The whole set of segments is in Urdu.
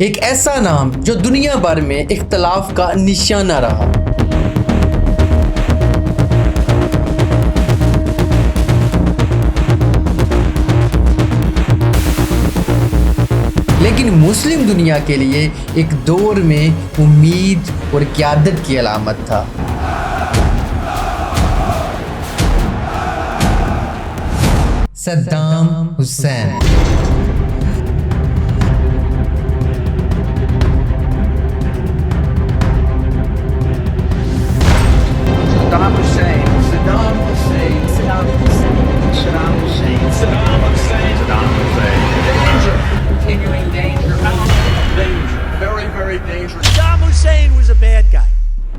ایک ایسا نام جو دنیا بھر میں اختلاف کا نشانہ رہا۔ لیکن مسلم دنیا کے لیے ایک دور میں امید اور قیادت کی علامت تھا۔ Saddam Hussein.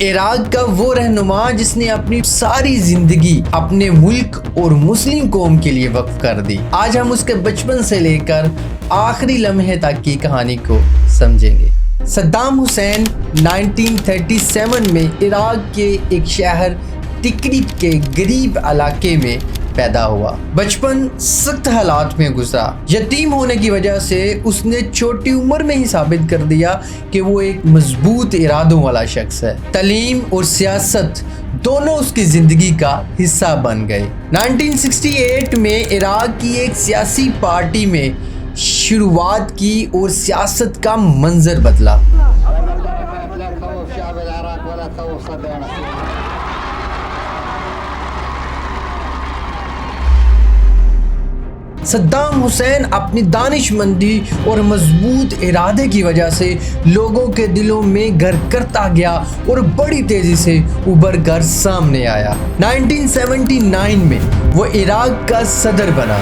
عراق کا وہ رہنما جس نے اپنی ساری زندگی اپنے ملک اور مسلم قوم کے لیے وقف کر دی، آج ہم اس کے بچپن سے لے کر آخری لمحے تک کی کہانی کو سمجھیں گے۔ صدام حسین 1937 میں عراق کے ایک شہر تکریت کے غریب علاقے میں پیدا ہوا۔ بچپن سخت حالات میں گزرا۔ یتیم ہونے کی وجہ سے اس نے چھوٹی عمر میں ہی ثابت کر دیا کہ وہ ایک مضبوط ارادوں والا شخص ہے۔ تعلیم اور سیاست دونوں اس کی زندگی کا حصہ بن گئے۔ 1968 میں عراق کی ایک سیاسی پارٹی میں شروعات کی اور سیاست کا منظر بدلا۔ صدام حسین اپنی دانش مندی اور مضبوط ارادے کی وجہ سے لوگوں کے دلوں میں گھر کرتا گیا اور بڑی تیزی سے ابھر کر سامنے آیا۔ 1979 میں وہ عراق کا صدر بنا۔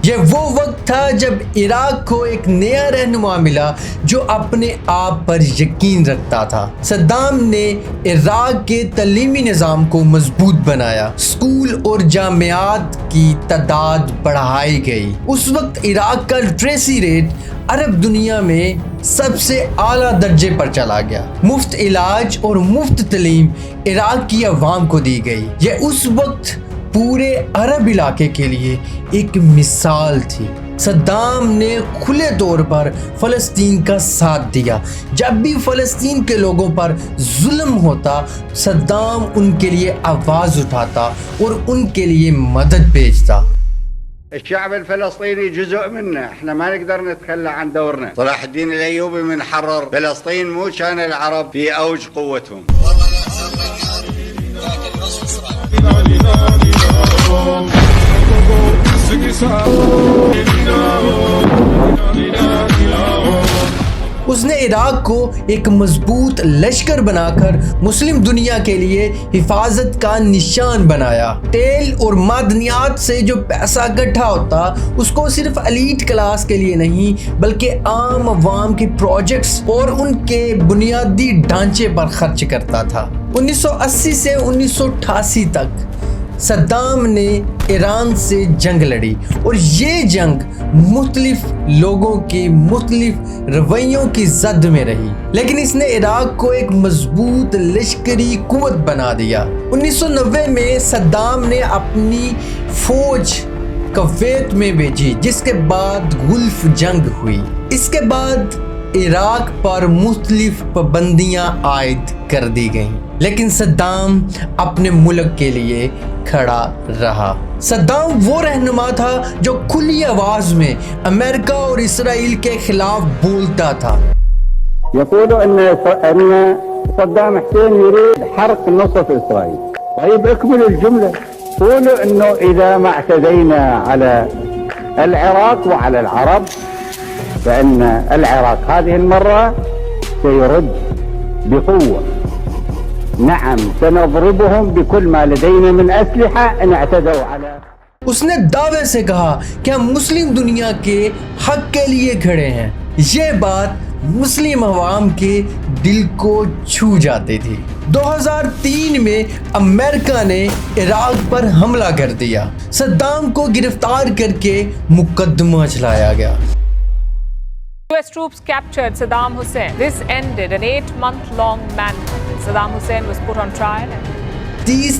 یہ وہ وقت تھا جب عراق کو ایک نیا رہنما ملا جو اپنے آپ پر یقین رکھتا تھا۔ صدام نے عراق کے تعلیمی نظام کو مضبوط بنایا، اسکول اور جامعات کی تعداد بڑھائی گئی۔ اس وقت عراق کا لٹریسی ریٹ عرب دنیا میں سب سے اعلیٰ درجے پر چلا گیا۔ مفت علاج اور مفت تعلیم عراق کی عوام کو دی گئی۔ یہ اس وقت پورے عرب علاقے کے لیے ایک مثال تھی۔ صدام نے کھلے طور پر فلسطین کا ساتھ دیا۔ جب بھی فلسطین کے لوگوں پر ظلم ہوتا، صدام ان کے لیے آواز اٹھاتا اور ان کے لیے مدد بھیجتا۔ الشعب الفلسطيني جزء منا، احنا ما نقدر نتخلى عن دورنا. صلاح الدين الايوبي من حرر فلسطين مو كان العرب في اوج قوتهم. اس نے عراق کو ایک مضبوط لشکر بنا کر مسلم دنیا کے لیے حفاظت کا نشان بنایا۔ تیل اور معدنیات سے جو پیسہ اکٹھا ہوتا اس کو صرف ایلیٹ کلاس کے لیے نہیں بلکہ عام عوام کے پروجیکٹس اور ان کے بنیادی ڈھانچے پر خرچ کرتا تھا۔ 1980 سے 1988 تک صدام نے ایران سے جنگ لڑی اور یہ جنگ مختلف لوگوں کے مختلف رویوں کی زد میں رہی، لیکن اس نے عراق کو ایک مضبوط لشکری قوت بنا دیا۔ 1990 میں صدام نے اپنی فوج کویت میں بھیجی، جس کے بعد گلف جنگ ہوئی۔ اس کے بعد عراق پر مختلف پابندیاں عائد کر دی گئیں، لیکن صدام اپنے ملک کے لیے کھڑا رہا۔ صدام وہ رہنما تھا جو کھلی آواز میں امریکہ اور اسرائیل کے خلاف بولتا تھا۔ يقولوا ان صدام حسين يريد حرق نصف اسرائيل. طيب اكملوا الجملة، قولوا انه اذا ما اعتدينا على العراق وعلى العرب فان العراق هذه المرة سيرد بقوة. نعم سنضربهم بكل ما لدينا من اسلحة ان اعتدوا على. اس نے دعوے سے کہا کہ ہم مسلم دنیا کے حق کے لیے کھڑے ہیں۔ یہ بات مسلم عوام کے دل کو چھو جاتی تھی۔ 2003 میں امریکہ نے عراق پر حملہ کر دیا۔ صدام کو گرفتار کر کے مقدمہ چلایا گیا۔ US troops captured Saddam Hussein. This ended an 8-month-long manhunt. Saddam Hussein was put on trial. 30